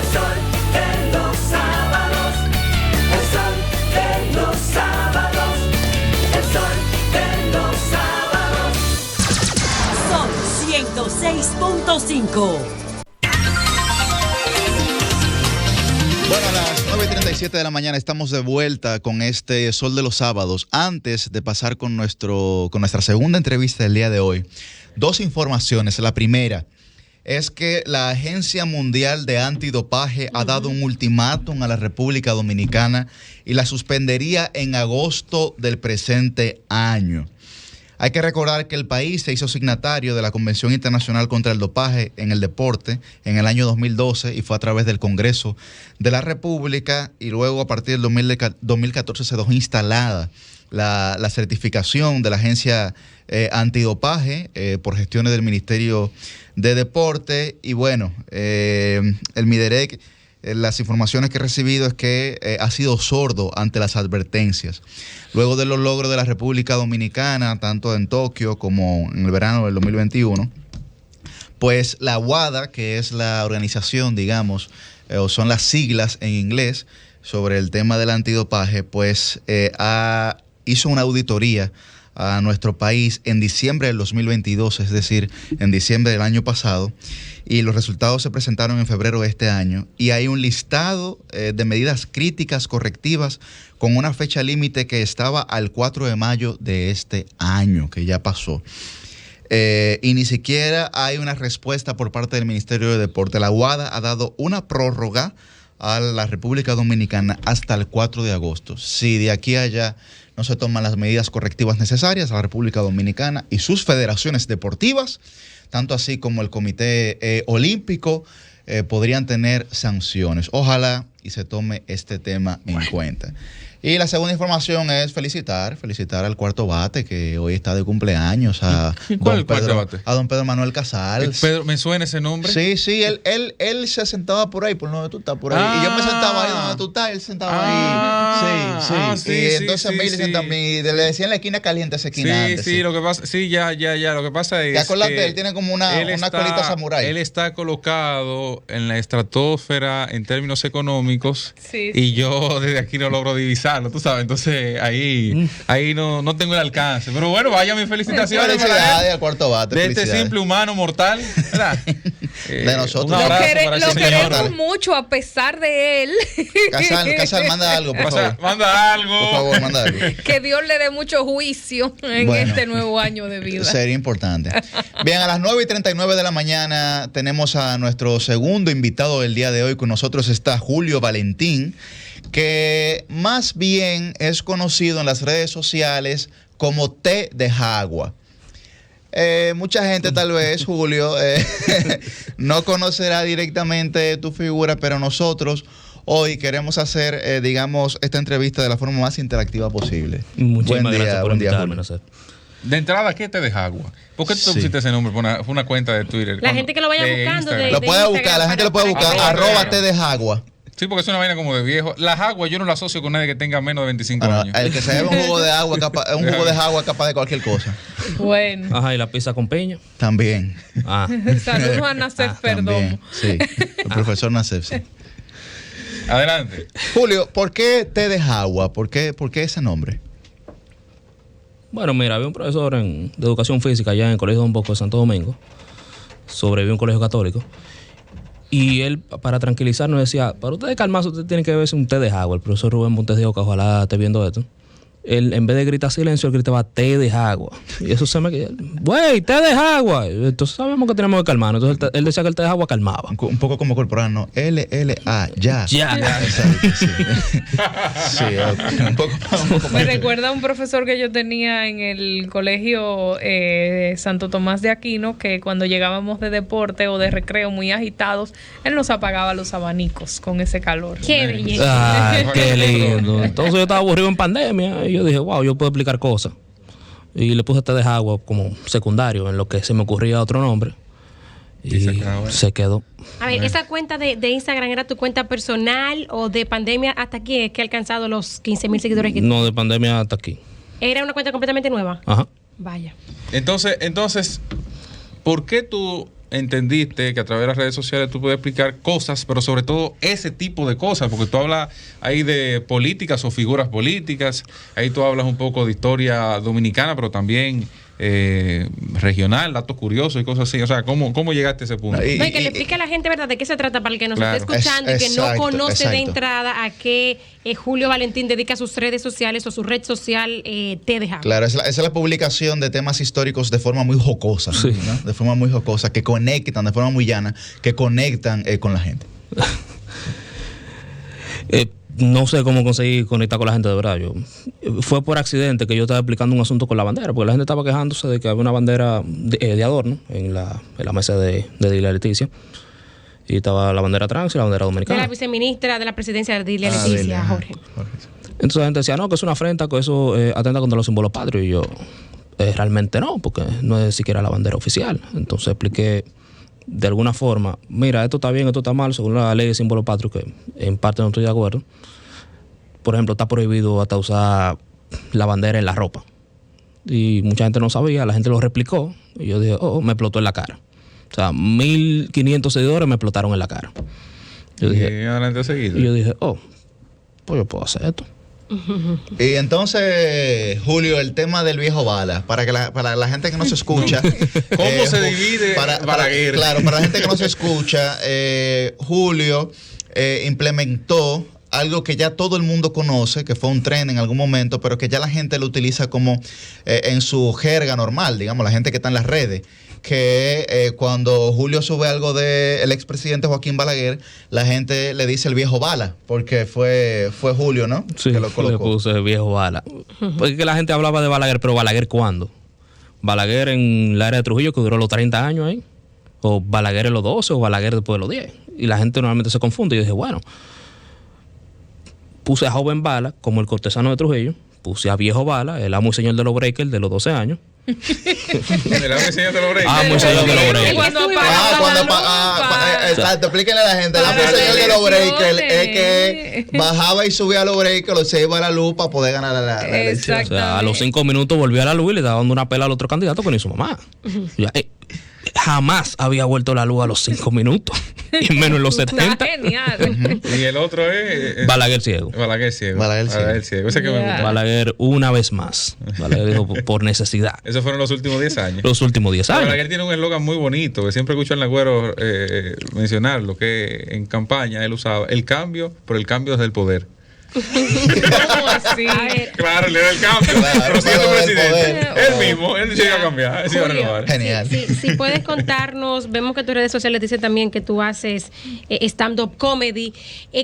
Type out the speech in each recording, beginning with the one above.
El sol de los sábados. El sol de los sábados. El sol de los sábados. Son 106.5. Bueno, a las 9:37 de la mañana estamos de vuelta con este Sol de los Sábados. Antes de pasar con nuestra segunda entrevista del día de hoy, dos informaciones. La primera es que la Agencia Mundial de Antidopaje ha dado un ultimátum a la República Dominicana y la suspendería en agosto del presente año. Hay que recordar que el país se hizo signatario de la Convención Internacional contra el Dopaje en el Deporte en el año 2012 y fue a través del Congreso de la República, y luego a partir del 2014 se dejó instalada la certificación de la Agencia Antidopaje por gestiones del Ministerio de Deporte. Y bueno, el MIDEREC, las informaciones que he recibido es que ha sido sordo ante las advertencias. Luego de los logros de la República Dominicana, tanto en Tokio como en el verano del 2021, pues la WADA, que es la organización, digamos, o son las siglas en inglés sobre el tema del antidopaje, pues hizo una auditoría a nuestro país en diciembre del 2022, es decir, en diciembre del año pasado, y los resultados se presentaron en febrero de este año, y hay un listado de medidas críticas correctivas con una fecha límite que estaba al 4 de mayo de este año, que ya pasó. Y ni siquiera hay una respuesta por parte del Ministerio de Deporte. La UADA ha dado una prórroga a la República Dominicana hasta el 4 de agosto. Si de aquí a allá no se toman las medidas correctivas necesarias, a la República Dominicana y sus federaciones deportivas, tanto así como el Comité Olímpico, podrían tener sanciones. Ojalá y se tome este tema en cuenta. Y la segunda información es felicitar al cuarto bate, que hoy está de cumpleaños, a don Pedro Manuel Casals. Pedro, ¿me suena ese nombre? Sí, él se sentaba por ahí, por donde tú estás, por ahí. Y yo me sentaba ahí donde tú estás, él sentaba ahí. Sí. Y entonces Millicent también, le decían la esquina caliente esa esquina antes. Lo que pasa, lo que pasa es ¿te acuerdas de él? Tiene como una colita samurái. Él está colocado en la estratosfera en términos económicos, y yo desde aquí no logro divisar. Tú sabes, entonces ahí no tengo el alcance. Pero bueno, vaya mis felicitaciones. Felicidades al cuarto bate. De este simple humano mortal, ¿verdad? De nosotros. Lo queremos mucho a pesar de él. Casal, manda algo, por favor. Manda algo. Por favor, manda algo. Que Dios le dé mucho juicio en este nuevo año de vida. Sería importante. Bien, a las 9:39 de la mañana tenemos a nuestro segundo invitado del día de hoy. Con nosotros está Julio Valentín, que más bien es conocido en las redes sociales como Té de Jagua. Mucha gente tal vez, Julio, no conocerá directamente tu figura, pero nosotros hoy queremos hacer, digamos, esta entrevista de la forma más interactiva posible. Muchísimas gracias por invitarme. De entrada, ¿qué Té de Jagua? ¿Por qué tú pusiste ese nombre? Fue una cuenta de Twitter. La gente que lo vaya buscando. Lo puede buscar, la gente lo puede buscar, @Té de Jagua. Sí, porque es una vaina como de viejo. La jagua yo no la asocio con nadie que tenga menos de 25 años. El que se bebe un jugo de agua, un jugo de jagua capaz de cualquier cosa. Bueno. Ajá, y la pizza con piña. También. Saludos a Nacef Perdomo. Sí, el profesor Nacef, sí. Adelante. Julio, ¿por qué Té de Jagua? ¿Por qué ese nombre? Bueno, mira, había un profesor de educación física allá en el Colegio Don Bosco de Santo Domingo. Sobrevivió un colegio católico. Y él, para tranquilizarnos, decía, para ustedes calmarse, ustedes tienen que beberse un té de jagua. El profesor Rubén Montes dijo que ojalá esté viendo esto. Él, en vez de gritar silencio, él gritaba té de jagua. Y eso se me quedó, güey, té de jagua. Entonces sabíamos que teníamos que calmarnos. Entonces él decía que el té de jagua calmaba. Un poco como corporal, ¿no? LLA, ya. Sí, un poco me recuerda a un profesor que yo tenía en el colegio Santo Tomás de Aquino, que cuando llegábamos de deporte o de recreo muy agitados, él nos apagaba los abanicos con ese calor. Qué belleza. Ay, qué lindo. Entonces yo estaba aburrido en pandemia y yo dije, wow, yo puedo explicar cosas. Y le puse té de jagua como secundario, en lo que se me ocurría otro nombre. Y se quedó. A ver, ¿esa cuenta de Instagram era tu cuenta personal o de pandemia hasta aquí es que ha alcanzado los 15,000 seguidores que No, de pandemia hasta aquí. ¿Era una cuenta completamente nueva? Ajá. Vaya. Entonces, ¿por qué tú entendiste que a través de las redes sociales tú puedes explicar cosas, pero sobre todo ese tipo de cosas, porque tú hablas ahí de políticas o figuras políticas, ahí tú hablas un poco de historia dominicana, pero también regional, datos curiosos y cosas así. O sea, ¿cómo llegaste a ese punto? No, y que le explique a la gente, ¿verdad?, de qué se trata para el que nos esté escuchando y que no conoce de entrada a qué Julio Valentín dedica sus redes sociales o su red social Te Dejamos. Claro, esa es la publicación de temas históricos de forma muy jocosa, Sí. ¿no? De forma muy jocosa, que conectan, de forma muy llana, que conectan con la gente. No sé cómo conseguí conectar con la gente de verdad. Fue por accidente que yo estaba explicando un asunto con la bandera, porque la gente estaba quejándose de que había una bandera de adorno en la mesa de Dilia Leticia. Y estaba la bandera trans y la bandera De dominicana. la viceministra de la presidencia de Dilia Leticia, Jorge. Entonces la gente decía, no, que es una afrenta, que eso atenta contra los símbolos patrios. Y yo, realmente no, porque no es siquiera la bandera oficial. Entonces expliqué de alguna forma, mira, esto está bien, esto está mal, según la ley de símbolo patrio, que en parte no estoy de acuerdo. Por ejemplo, está prohibido hasta usar la bandera en la ropa. Y mucha gente no sabía, la gente lo replicó. Y yo dije, me explotó en la cara. O sea, 1.500 seguidores me explotaron en la cara. Yo dije, adelante seguido. y yo dije, pues yo puedo hacer esto. Y entonces, Julio, el tema del viejo bala, para la gente que no se escucha. ¿Cómo se divide Balaguer? Claro, para la gente que no se escucha, Julio implementó algo que ya todo el mundo conoce, que fue un tren en algún momento, pero que ya la gente lo utiliza como en su jerga normal, digamos, la gente que está en las redes. Que cuando Julio sube algo del expresidente Joaquín Balaguer, la gente le dice el viejo bala, porque fue Julio, ¿no? Sí, que lo colocó. le puse viejo bala. Porque la gente hablaba de Balaguer, pero ¿Balaguer cuándo? ¿Balaguer en la era de Trujillo, que duró los 30 años ahí? ¿O Balaguer en los 12 o Balaguer después de los 10? Y la gente normalmente se confunde. Y yo dije, bueno, puse a joven bala como el cortesano de Trujillo, puse a viejo bala, el amo y señor de los breakers de los 12 años. El amo y señor de los breakers. Amo y señor de los breakers. Exacto, explíquenle a la gente. La señor de los breakers es que bajaba y subía a los breakers, se iba a la luz para poder ganar la elección. O sea, a los 5 minutos volvió a la luz y le estaba dando una pela al otro candidato que ni su mamá. Ya, jamás había vuelto la luz a los 5 minutos. Y menos en los 70. Genial. Y el otro es Balaguer ciego. Balaguer ciego. Ese que me gusta. Balaguer una vez más. Balaguer dijo por necesidad. Esos fueron los últimos 10 años. Los últimos 10 años. Balaguer tiene un eslogan muy bonito, que siempre escucho al Nagüero mencionarlo, que en campaña él usaba: el cambio por el cambio desde el poder. ¿Cómo así? Claro, le da el cambio. Claro, pero siendo para el presidente, poder. él mismo, él se iba a cambiar, él se iba a renovar. Genial. Si puedes contarnos, vemos que tus redes sociales dicen también que tú haces stand-up comedy.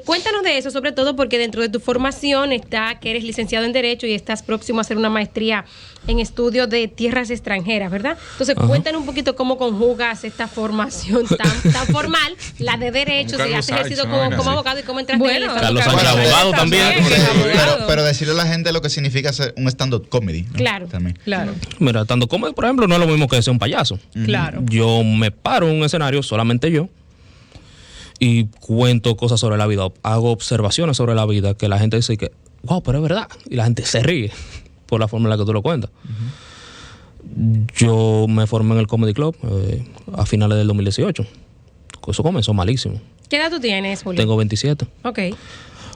Cuéntanos de eso, sobre todo porque dentro de tu formación está que eres licenciado en Derecho y estás próximo a hacer una maestría en estudios de tierras extranjeras, ¿verdad? Entonces, cuéntanos un poquito cómo conjugas esta formación tan formal, la de Derecho, si has ejercido como abogado y cómo entraste en esa. Carlos Sánchez, abogado también. Pero decirle a la gente lo que significa hacer un stand-up comedy, ¿no? Claro. También. Claro. Mira, stand-up comedy, por ejemplo, no es lo mismo que ser un payaso. Claro. Yo me paro en un escenario, solamente yo, y cuento cosas sobre la vida. Hago observaciones sobre la vida que la gente dice que, wow, pero es verdad. Y la gente se ríe por la forma en la que tú lo cuentas. Yo me formé en el Comedy Club a finales del 2018. Eso comenzó malísimo. ¿Qué edad tú tienes, Julio? Tengo 27. Ok.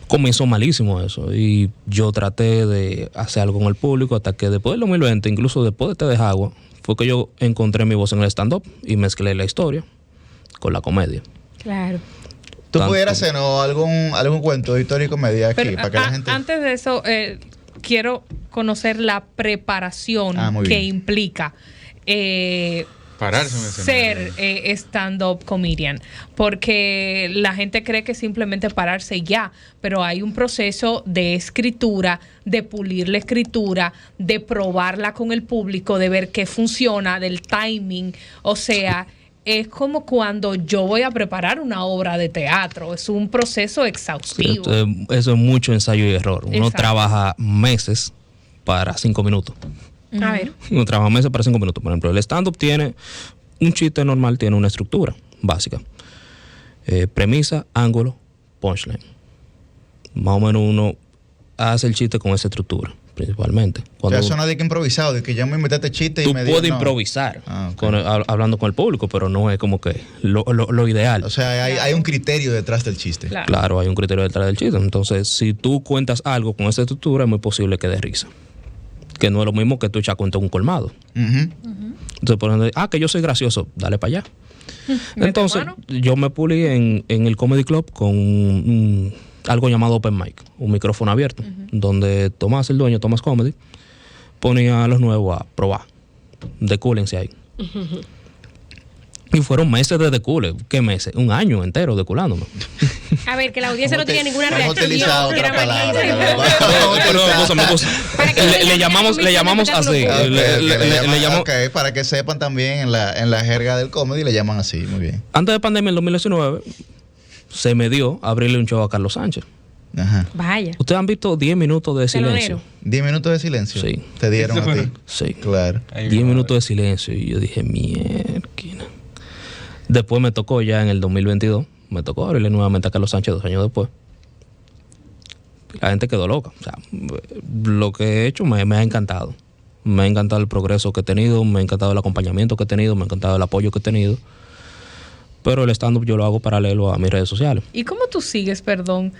Comenzó malísimo eso. Y yo traté de hacer algo con el público hasta que después del 2020, incluso después de Te Dejamos, fue que yo encontré mi voz en el stand-up y mezclé la historia con la comedia. Claro. ¿Tú pudieras hacernos algún cuento de historia y comedia aquí? Pero, para que la gente... Antes de eso, quiero conocer la preparación que implica pararse en ser stand-up comedian, porque la gente cree que simplemente pararse ya, pero hay un proceso de escritura, de pulir la escritura, de probarla con el público, de ver qué funciona, del timing, o sea, es como cuando yo voy a preparar una obra de teatro, es un proceso exhaustivo. Eso es mucho ensayo y error. Uno Exacto. trabaja meses para 5 minutos. A ver. Uno trabaja meses para 5 minutos. Por ejemplo, el stand-up tiene un chiste normal, tiene una estructura básica. Premisa, ángulo, punchline. Más o menos uno hace el chiste con esa estructura. principalmente. O sea, eso nadie que improvisado, de que ya me metiste chiste y Tú me puedes no. improvisar Ok. hablando con el público, pero no es como que lo ideal. O sea, hay un criterio detrás del chiste. Claro. Claro, hay un criterio detrás del chiste. Entonces, si tú cuentas algo con esa estructura, es muy posible que dé risa. Que no es lo mismo que tú echas cuenta un colmado. Ujú. Entonces, por ejemplo, que yo soy gracioso, dale para allá. Mete Entonces, mano. yo me pulí en el Comedy Club con algo llamado Open Mic, un micrófono abierto, donde Tomás, el dueño, Tomás Comedy, ponía a los nuevos a probar. Decúlense ahí. Y fueron meses de decule. ¿Qué meses? Un año entero deculándome. A ver, que la audiencia no tenía ninguna Vamos a reacción. utilizar que era otra palabra. magnífico. Para que Le llamamos así. Ok, Le llamamos. ok, para que sepan también en la jerga del comedy le llaman así, muy bien. Antes de pandemia, en 2019, se me dio abrirle un show a Carlos Sánchez. Ajá. Vaya. ¿Ustedes han visto 10 minutos de silencio? Telonero. 10 minutos de silencio. Sí. Te dieron a ti. Sí. Claro. Ahí 10 va. minutos de silencio. Y yo dije, mierda. Después me tocó ya en el 2022, me tocó abrirle nuevamente a Carlos Sánchez 2 años después. La gente quedó loca. O sea, lo que he hecho me ha encantado. Me ha encantado el progreso que he tenido, me ha encantado el acompañamiento que he tenido, me ha encantado el apoyo que he tenido. Pero el stand-up yo lo hago paralelo a mis redes sociales. ¿Y cómo tú sigues, perdón?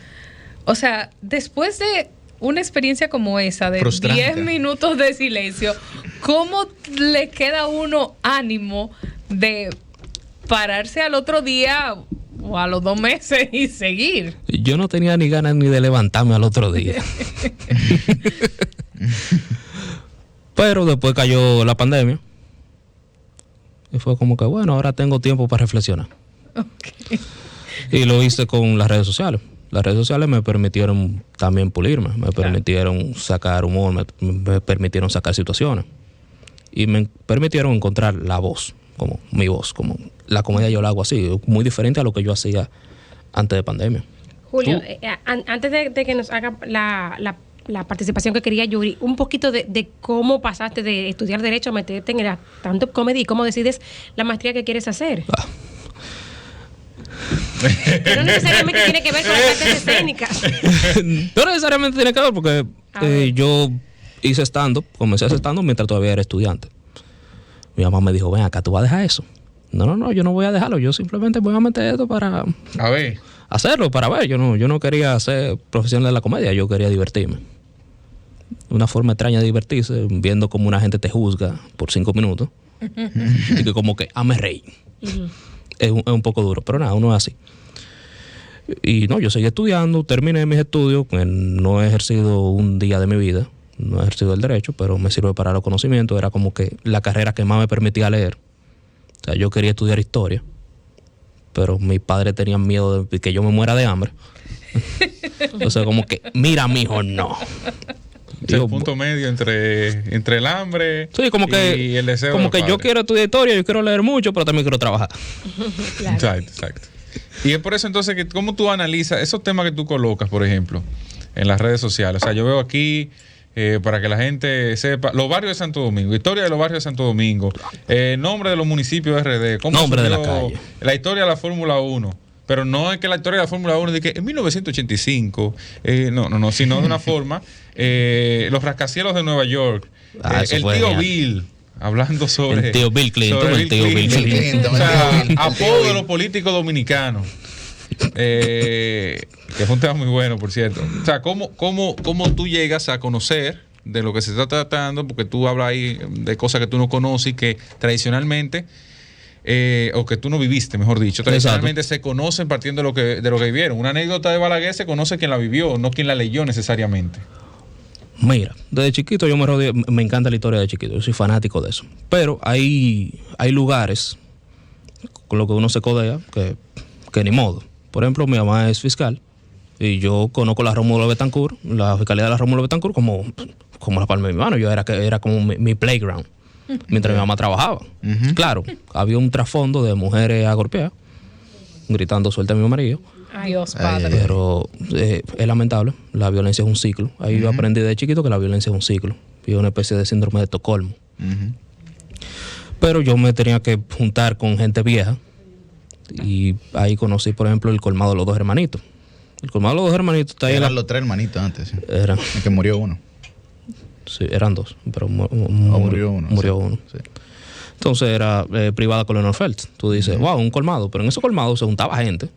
O sea, después de una experiencia como esa, de Frustrante. 10 minutos de silencio, ¿cómo le queda a uno ánimo de pararse al otro día o a los 2 meses y seguir? Yo no tenía ni ganas ni de levantarme al otro día. Pero después cayó la pandemia. Y fue como que, bueno, ahora tengo tiempo para reflexionar. Y lo hice con las redes sociales. Las redes sociales me permitieron también pulirme, me permitieron sacar humor, me permitieron sacar situaciones. Y me permitieron encontrar la voz, como mi voz, como la comedia yo la hago así, muy diferente a lo que yo hacía antes de pandemia. Julio, ¿Tú? antes de que nos haga la participación que quería Yuri, un poquito de cómo pasaste de estudiar Derecho a meterte en el stand-up comedy y cómo decides la maestría que quieres hacer. Que no necesariamente tiene que ver con las artes escénicas. No necesariamente tiene que ver porque yo hice stand-up, comencé a hacer stand-up mientras todavía era estudiante. Mi mamá me dijo, ven acá, ¿tú vas a dejar eso? No, yo no voy a dejarlo, yo simplemente voy a meter esto para A ver. hacerlo, para ver. Yo no quería ser profesional de la comedia, yo quería divertirme. Una forma extraña de divertirse, viendo cómo una gente te juzga por 5 minutos. Y que como que, me reír. Es un poco duro, pero nada, uno es así. Y no, yo seguí estudiando, terminé mis estudios, pues no he ejercido un día de mi vida, no he ejercido el derecho, pero me sirve para los conocimientos, era como que la carrera que más me permitía leer. O sea, yo quería estudiar historia, pero mis padres tenían miedo de que yo me muera de hambre. Entonces como que, mira, mijo, no. El punto medio entre el hambre Sí, como que, y el deseo. como de los que yo padres. quiero estudiar historia, yo quiero leer mucho, pero también quiero trabajar. Exacto. Y es por eso entonces que cómo tú analizas esos temas que tú colocas, por ejemplo, en las redes sociales. O sea, yo veo aquí, para que la gente sepa, los barrios de Santo Domingo, historia de los barrios de Santo Domingo, nombre de los municipios de RD, cómo Nombre de la surgió calle. la historia de la Fórmula 1. Pero no es que la historia de la Fórmula 1 de que en 1985, no, sino de una forma, los rascacielos de Nueva York, Eso el fue tío genial. Bill, hablando sobre... El tío Bill Clinton, sobre el tío Bill Clinton. O sea, El tío apodo Bill. de los políticos dominicanos. Que fue un tema muy bueno, por cierto. O sea, ¿cómo tú llegas a conocer de lo que se está tratando? Porque tú hablas ahí de cosas que tú no conoces y que tradicionalmente... o que tú no viviste, mejor dicho. Tradicionalmente se conocen partiendo de lo que vivieron. Una anécdota de Balaguer se conoce quien la vivió, no quien la leyó necesariamente. Mira, desde chiquito yo me encanta la historia de chiquito, yo soy fanático de eso. Pero hay lugares con los que uno se codea que ni modo. Por ejemplo, mi mamá es fiscal y yo conozco la Rómulo Betancourt, la fiscalía de la Rómulo Betancourt como la palma de mi mano. Yo era como mi playground mientras mi mamá trabajaba. Claro, había un trasfondo de mujeres a golpear, gritando suelta a mi marido. Dios padre. Pero es lamentable, la violencia es un ciclo. Ahí yo aprendí de chiquito que la violencia es un ciclo. Y una especie de síndrome de Estocolmo. Pero yo me tenía que juntar con gente vieja. Y ahí conocí, por ejemplo, el colmado de los 2 hermanitos. El colmado de los 2 hermanitos está ahí. Eran los 3 hermanitos antes, sí. Eran. El que murió uno. Sí, eran 2, pero murió uno. Murió uno. Sí. Entonces era privada Colonel Feltz. Tú dices, wow, un colmado. Pero en esos colmados se juntaba gente.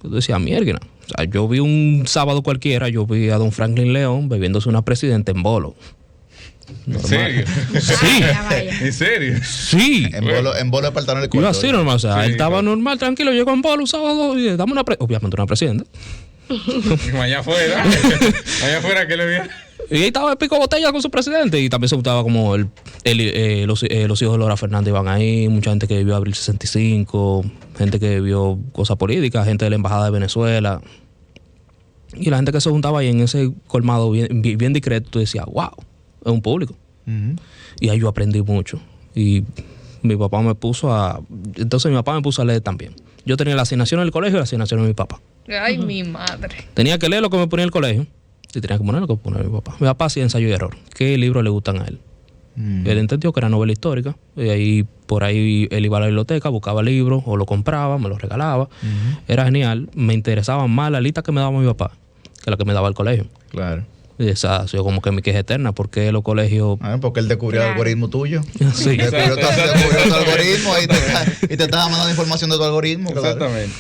Tú decías, mierda. O sea, yo vi un sábado cualquiera, yo vi a don Franklin León bebiéndose una presidenta en bolo. ¿En serio? Sí. ¿En serio? Sí. En bolo de pantalón del cuarto. Iba así normal. O sea, Sí, él estaba claro. normal, tranquilo, llegó en bolo un sábado y dame obviamente una presidenta. Allá afuera. Allá afuera, ¿qué le vi? Y ahí estaba el pico botella con su presidente. Y también se juntaba como los hijos de Laura Fernández iban ahí, mucha gente que vivió Abril 65, gente que vivió cosas políticas, gente de la Embajada de Venezuela. Y la gente que se juntaba ahí en ese colmado bien discreto, tú decías, wow, es un público. Y ahí yo aprendí mucho. Y mi papá me puso a... Entonces mi papá me puso a leer también. Yo tenía la asignación en el colegio y la asignación de mi papá. Ay, mi madre. Tenía que leer lo que me ponía en el colegio y tenía que poner lo que ponía mi papá. Mi papá hacía ensayo y error. ¿Qué libros le gustan a él? Él entendió que era novela histórica. Y ahí, por ahí, él iba a la biblioteca, buscaba libros o lo compraba, me los regalaba. Era genial. Me interesaba más la lista que me daba mi papá que la que me daba el colegio. Claro. Y esa ha sido como que mi queja eterna. Porque los colegios... Porque él descubrió el algoritmo tuyo. Sí. Descubrió tu algoritmo y te estaba mandando información de tu algoritmo. Claro. Exactamente.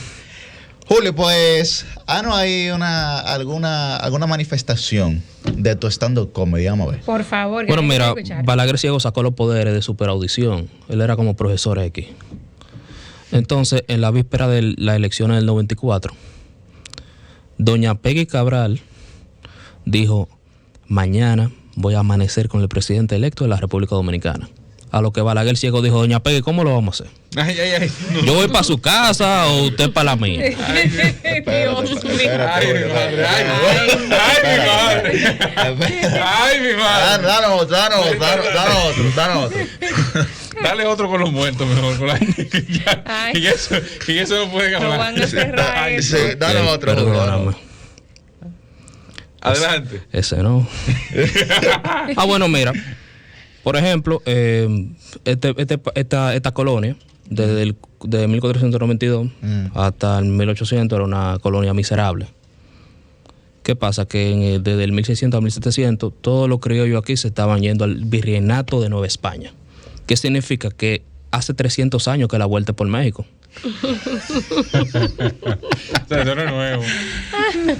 Julio, pues, no hay alguna manifestación de tu stand-up comedy, vamos a ver. Por favor. Bueno, que mira, escuchar. Balaguer Ciego sacó los poderes de superaudición. Él era como profesor X. Entonces, en la víspera de las elecciones del 94, doña Peggy Cabral dijo, mañana voy a amanecer con el presidente electo de la República Dominicana. A lo que Balaguer Ciego dijo, doña Peggy, ¿cómo lo vamos a hacer? Ay. ¿Yo voy para su casa o usted para la mía? Dios mío. Ay, mi madre. Ay, mi madre. Ay, mi madre. Danos otro. Dale otro con los muertos mejor. Con la... Ay. y eso no pueden Lo hablar. van a cerrar eso. Sí, danos otro. Perdóname. Adelante. Ese no. Bueno, mira. Por ejemplo, esta colonia, desde 1492 hasta el 1800, era una colonia miserable. ¿Qué pasa? Que desde el 1600 a 1700, todos los criollos aquí se estaban yendo al virreinato de Nueva España. ¿Qué significa? Que hace 300 años que la vuelta es por México. O sea, eso no es nuevo.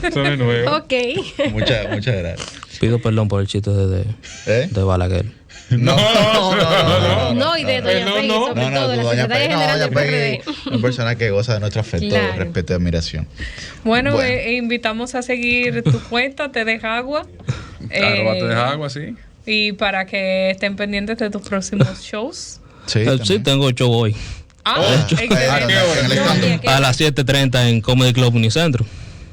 Eso no es nuevo. Ok. Muchas gracias. Pido perdón por el chiste de Balaguer. No, No, y de doña Peggy, sobre todo, la secretaria general del PRD. Una persona que goza de nuestro afecto, Claro. respeto y admiración. Bueno, invitamos a seguir tu cuenta, Te Deja Agua. Claro, te deja agua así. Y para que estén pendientes de tus próximos shows. Sí, Sí, tengo show hoy. Excelente. en el stand-up. A las 7:30 en Comedy Club Unicentro.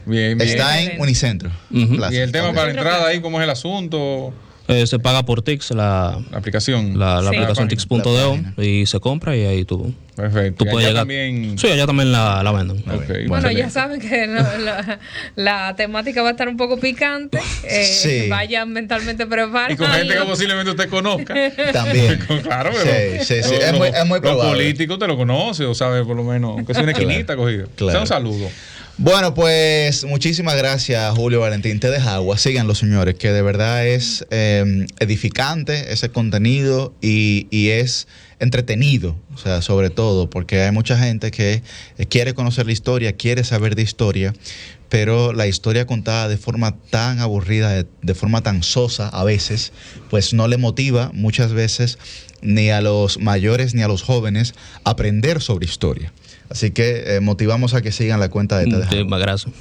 Bien. Está en Unicentro. Ujú. Plaza. Y el tema Ok. para la entrada ahí, ¿cómo es el asunto? Se paga por Tix, la La aplicación. Sí. aplicación La Tix.de página. y se compra y ahí tú Perfecto. Y puedes allá llegar. también. Sí, allá también la venden. Ok, Bueno, excelente. ya saben que la temática va a estar un poco picante. Sí. Vayan mentalmente Y preparados. con gente que posiblemente usted conozca. También. Claro, pero. Sí. Es muy Los probable. políticos te lo conoce, o sabe, por lo menos. Aunque sea una esquinita cogida. Claro. Sea un saludo. Bueno, pues muchísimas gracias, Julio Valentín. Te Deja Agua. Síganlo, señores, que de verdad es edificante ese contenido y es entretenido, o sea, sobre todo, porque hay mucha gente que quiere conocer la historia, quiere saber de historia, pero la historia contada de forma tan aburrida, de forma tan sosa a veces, pues no le motiva muchas veces ni a los mayores ni a los jóvenes a aprender sobre historia. Así que motivamos a que sigan la cuenta de Te Deja Sí, Agua. gracias.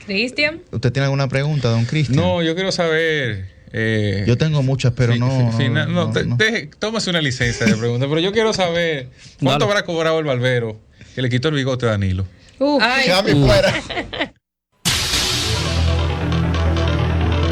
Cristian. ¿Usted tiene alguna pregunta, don Cristian? No, yo quiero saber. Yo tengo muchas, pero no. Tómase una licencia de pregunta, pero yo quiero saber cuánto Dale. habrá cobrado el barbero que le quitó el bigote a Danilo. Uf. Ay, Déjame fuera.